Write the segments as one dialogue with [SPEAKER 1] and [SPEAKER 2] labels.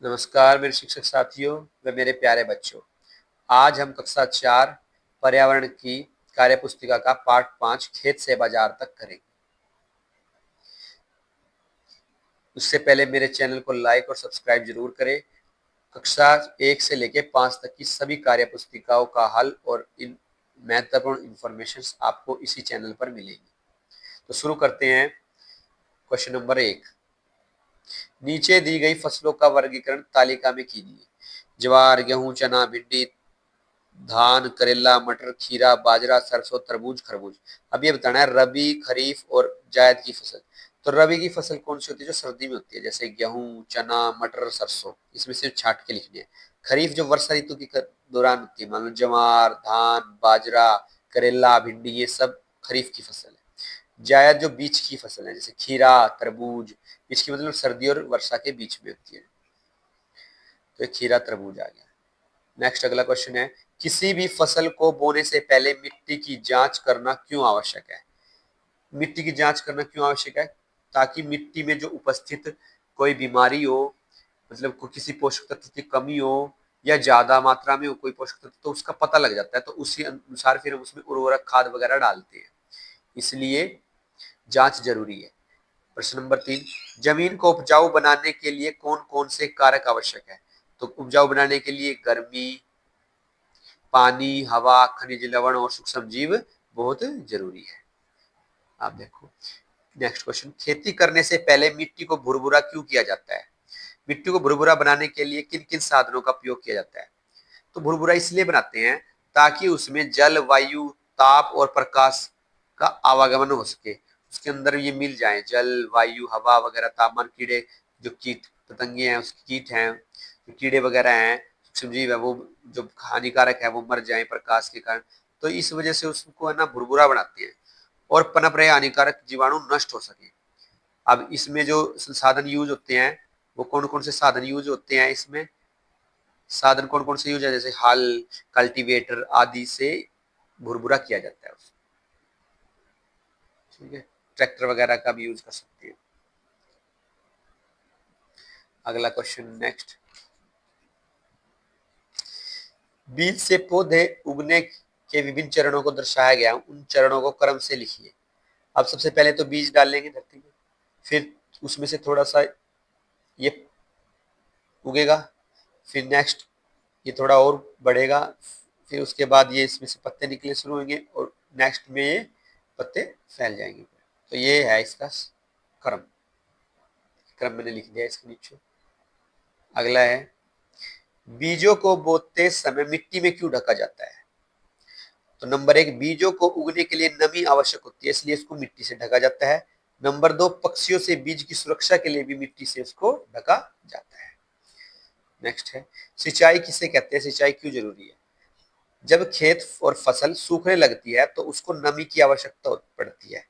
[SPEAKER 1] नमस्कार मेरे शिक्षक साथियों व मेरे प्यारे बच्चों। आज हम कक्षा 4 पर्यावरण की कार्यपुस्तिका का पाठ 5 खेत से बाजार तक करेंगे। उससे पहले मेरे चैनल को लाइक और सब्सक्राइब जरूर करें। कक्षा 1 से लेकर 5 तक की सभी कार्यपुस्तिकाओं का हल और इन महत्वपूर्ण इंफॉर्मेशन आपको इसी चैनल पर मिलेगी। तो शुरू करते हैं। क्वेश्चन नंबर 1, नीचे दी गई फसलों का वर्गीकरण तालिका में कीजिए। ज्वार, गेहूं, चना, भिंडी, धान, करेला, मटर, खीरा, बाजरा, सरसों, तरबूज, खरबूज। अब ये बताना है रबी, खरीफ और जायद की फसल। तो रबी की फसल कौन सी होती है? जो सर्दी में होती है, जैसे गेहूं, चना, मटर, सरसों। इसमें सिर्फ छाट के लिखने हैं। खरीफ जो वर्षा ऋतु के दौरान होती है, मान लो ज्वार, धान, बाजरा, करेला, भिंडी, ये सब खरीफ की फसल है। जायद जो बीच की फसल है, जैसे खीरा, तरबूज। बीच की मतलब सर्दी और वर्षा के बीच में होती है, तो ये खीरा तरबूज आ गया। नेक्स्ट अगला क्वेश्चन है, किसी भी फसल को बोने से पहले मिट्टी की जांच करना क्यों आवश्यक है? मिट्टी की जांच करना क्यों आवश्यक है? ताकि मिट्टी में जो उपस्थित कोई बीमारी हो, मतलब को किसी पोषक तत्व की कमी हो या ज्यादा मात्रा में हो कोई पोषक तत्व, तो उसका पता लग जाता है। तो उसी अनुसार फिर हम उसमें उर्वरक खाद वगैरह डालते हैं, इसलिए जांच जरूरी है। प्रश्न नंबर 3, जमीन को उपजाऊ बनाने के लिए कौन कौन से कारक आवश्यक है? तो उपजाऊ बनाने के लिए गर्मी, पानी, हवा, खनिज लवण और सूक्ष्म जीव बहुत जरूरी है। आप देखो नेक्स्ट क्वेश्चन, खेती करने से पहले मिट्टी को भुरभुरा क्यों किया जाता है? मिट्टी को भुरभुरा बनाने के लिए किन किन साधनों का उपयोग किया जाता है? तो भुरभुरा इसलिए बनाते हैं ताकि उसमें जल, वायु, ताप और प्रकाश का आवागमन हो सके। उसके अंदर ये मिल जाए, जल, वायु, हवा वगैरह, तापमान, कीड़े, जो कीट पतंगे हैं, उसके कीट हैं, जो कीड़े वगैरह हैं, सूक्ष्म जीव है, वो जो हानिकारक है वो मर जाए प्रकाश के कारण। तो इस वजह से उसको है ना भुरभुरा बनाते हैं, और पनप रहे हानिकारक जीवाणु नष्ट हो सके। अब इसमें जो साधन यूज होते हैं, वो कौन कौन से साधन यूज होते हैं? इसमें साधन कौन कौन से यूज है? जैसे हल, कल्टीवेटर आदि से भुरभुरा किया जाता है उसको। ठीक है, ट्रैक्टर वगैरह का भी यूज कर सकते हैं। अगला क्वेश्चन नेक्स्ट, बीज से पौधे उगने के विभिन्न चरणों को दर्शाया गया, उन चरणों को क्रम से लिखिए। अब सबसे पहले तो बीज डाल लेंगे धरती में, फिर उसमें से थोड़ा सा ये उगेगा, फिर नेक्स्ट ये थोड़ा और बढ़ेगा, फिर उसके बाद ये इसमें से पत्ते निकले शुरू होंगे, और नेक्स्ट में ये पत्ते फैल जाएंगे। तो ये है इसका क्रम। क्रम मैंने लिख दिया इसके नीचे। अगला है, बीजों को बोते समय मिट्टी में क्यों ढका जाता है? तो नंबर 1, बीजों को उगने के लिए नमी आवश्यक होती है, इसलिए इसको मिट्टी से ढका जाता है। नंबर 2, पक्षियों से बीज की सुरक्षा के लिए भी मिट्टी से इसको ढका जाता है। नेक्स्ट है, सिंचाई किसे कहते हैं? सिंचाई क्यों जरूरी है? जब खेत और फसल सूखने लगती है तो उसको नमी की आवश्यकता पड़ती है,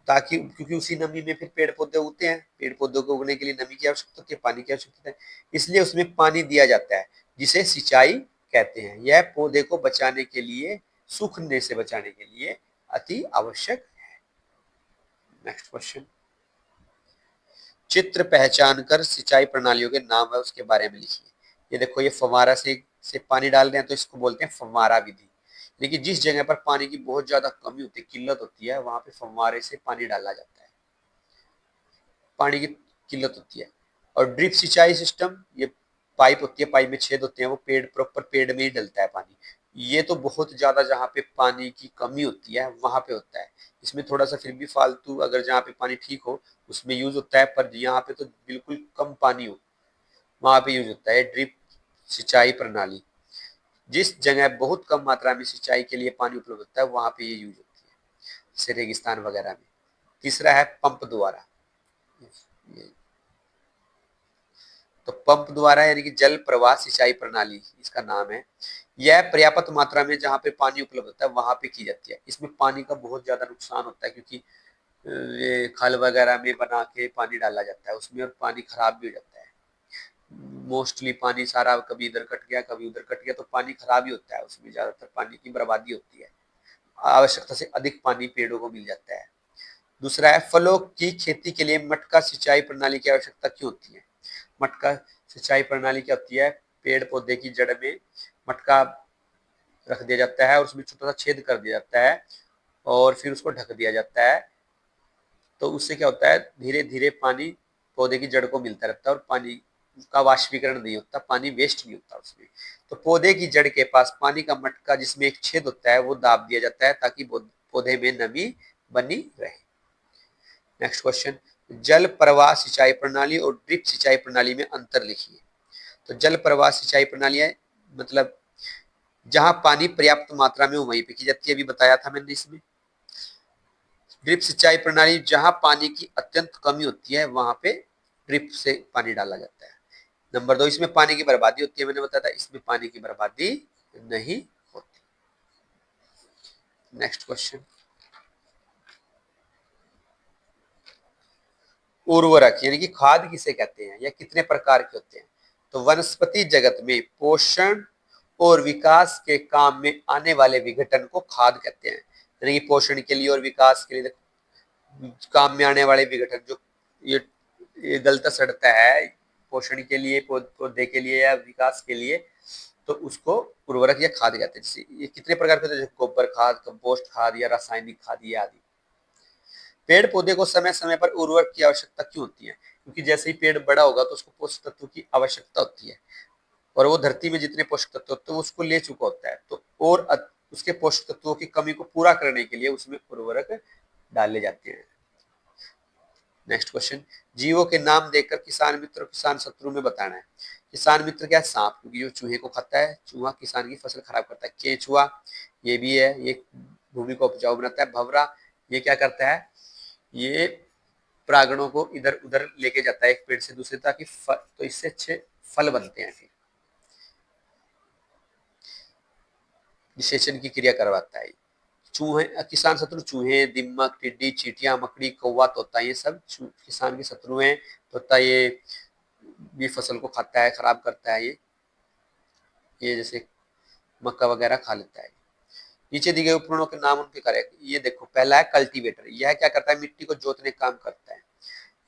[SPEAKER 1] ताकि क्योंकि उसी नमी में फिर पेड़ पौधे उगते हैं। पेड़ पौधों को उगने के लिए नमी की आवश्यकता होती है, पानी की आवश्यकता है, इसलिए उसमें पानी दिया जाता है, जिसे सिंचाई कहते हैं। यह पौधे को बचाने के लिए, सूखने से बचाने के लिए अति आवश्यक है। नेक्स्ट क्वेश्चन, चित्र पहचान कर सिंचाई प्रणालियों के नाम है उसके बारे में लिखिए। ये देखो, ये फव्वारा से पानी डाल रहे हैं तो इसको बोलते हैं फव्वारा विधि। लेकिन जिस जगह पर पानी की बहुत ज्यादा कमी होती है, किल्लत होती है, वहां पे फव्वारे से पानी डाला जाता है। पानी की किल्लत होती है। और ड्रिप सिंचाई सिस्टम, ये पाइप होती है, पाइप में छेद होते हैं, वो पेड़ प्रॉपर पेड़ में ही डलता है पानी। ये तो बहुत ज्यादा जहाँ पे पानी की कमी होती है वहां पे होता है। इसमें थोड़ा सा फिर भी फालतू, अगर जहाँ पे पानी ठीक हो उसमें यूज होता है, पर यहाँ पे तो बिल्कुल कम पानी हो वहां पे यूज होता है ड्रिप सिंचाई प्रणाली। जिस जगह बहुत कम मात्रा में सिंचाई के लिए पानी उपलब्ध होता है वहां पे ये यूज होती है, जैसे रेगिस्तान वगैरह में। तीसरा है पंप द्वारा। तो पंप द्वारा यानी कि जल प्रवाह सिंचाई प्रणाली इसका नाम है। यह पर्याप्त मात्रा में जहाँ पे पानी उपलब्ध होता है वहां पे की जाती है। इसमें पानी का बहुत ज्यादा नुकसान होता है, क्योंकि ये खल वगैरह में बना के पानी डाला जाता है उसमें, और पानी खराब भी हो जाता है। मोस्टली पानी सारा कभी इधर कट गया कभी उधर कट गया, तो पानी खराब ही होता है उसमें, ज्यादातर पानी की बर्बादी होती है। आवश्यकता से अधिक पानी पेड़ों को मिल जाता है। दूसरा है, फलों की खेती के लिए मटका सिंचाई प्रणाली की आवश्यकता क्यों होती है? मटका सिंचाई प्रणाली क्या होती है? पेड़ पौधे की जड़ में मटका रख दिया जाता है और उसमें छोटा सा छेद कर दिया जाता है और फिर उसको ढक दिया जाता है। तो उससे क्या होता है, धीरे धीरे पानी पौधे की जड़ को मिलता रहता है और पानी का वाष्पीकरण नहीं होता, पानी वेस्ट नहीं होता उसमें। तो पौधे की जड़ के पास पानी का मटका जिसमें एक छेद होता है वो दाब दिया जाता है ताकि पौधे में नमी बनी रहे। नेक्स्ट क्वेश्चन, जल प्रवाह सिंचाई प्रणाली और ड्रिप सिंचाई प्रणाली में अंतर लिखिए। तो जल प्रवाह सिंचाई प्रणाली है मतलब जहां पानी पर्याप्त मात्रा में हो वहीं पे की जाती है, अभी बताया था मैंने इसमें। ड्रिप सिंचाई प्रणाली जहां पानी की अत्यंत कमी होती है वहां पे ड्रिप से पानी डाला जाता है। नंबर 2, इसमें पानी की बर्बादी होती है, मैंने बताया था इसमें पानी की बर्बादी नहीं होती। नेक्स्ट क्वेश्चन, उर्वरक यानी कि खाद किसे कहते हैं या कितने प्रकार के होते हैं? तो वनस्पति जगत में पोषण और विकास के काम में आने वाले विघटन को खाद कहते हैं। यानी कि पोषण के लिए और विकास के लिए काम में आने वाले विघटन जो ये गलता सड़ता है पोषण के लिए, पौधे के लिए या विकास के लिए, तो उसको उर्वरक या खाद कहते हैं। जैसे ये कितने प्रकार के होते हैं? गोबर खाद, कंपोस्ट खाद या रासायनिक खाद ये आदि। पेड़ पौधे को समय समय पर उर्वरक की आवश्यकता क्यों होती है? क्योंकि जैसे ही पेड़ बड़ा होगा तो उसको पोषक तत्वों की आवश्यकता होती है और वो धरती में जितने पोषक तत्व होते हैं उसको ले चुका होता है, तो और उसके पोषक तत्वों की कमी को पूरा करने के लिए उसमें उर्वरक डाले जाते हैं। नेक्स्ट क्वेश्चन, जीवों के नाम देकर किसान मित्र और किसान शत्रु में बताना है। किसान मित्र क्या है? सांप, क्योंकि जो चूहे को खाता है। चूहा किसान की फसल खराब करता है। केंचुआ ये भी है, ये भूमि को उपजाऊ बनाता है। भंवरा ये क्या करता है? ये परागणों को इधर उधर लेके जाता है एक पेड़ से दूसरे, ताकि तो इससे अच्छे फल बनते हैं। फिर निषेचन की क्रिया करवाता है। चूहे किसान शत्रु चूहे, दीमक, टिड्डी, चींटियां, मकड़ी, कौवा, तोता ये सब किसान के शत्रु हैं। तोता ये भी फसल को खाता है, खराब करता है। ये जैसे मक्का वगैरह खा लेता है। नीचे दिए गए उपकरणों के नाम उनके कार्य। ये देखो, पहला है कल्टीवेटर, यह क्या करता है? मिट्टी को जोतने का काम करता है।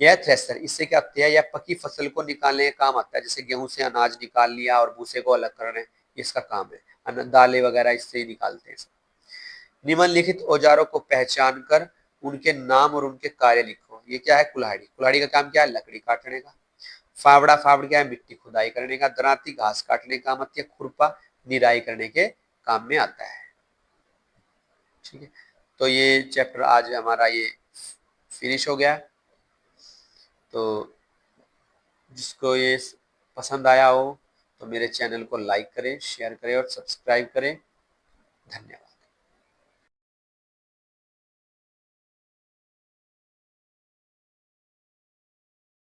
[SPEAKER 1] यह थ्रेसर, इससे क्या होता है? यह पकी फसल को निकालने का काम आता है, जैसे गेहूं से अनाज निकाल लिया और भूसे को अलग करने, इसका काम है। दालें वगैरह इससे ही निकालते हैं। निम्नलिखित औजारों को पहचान कर उनके नाम और उनके कार्य लिखो। ये क्या है? कुल्हाड़ी, कुल्हाड़ी का काम क्या है? लकड़ी काटने का। फावड़ा, फावड़ क्या है? मिट्टी खुदाई करने का। दरांती, घास काटने का मत, या खुरपा निराई करने के काम में आता है। ठीक है, तो ये चैप्टर आज हमारा ये फिनिश हो गया। तो जिसको ये पसंद आया हो तो मेरे चैनल को लाइक करें, शेयर करें और सब्सक्राइब करें। धन्यवाद।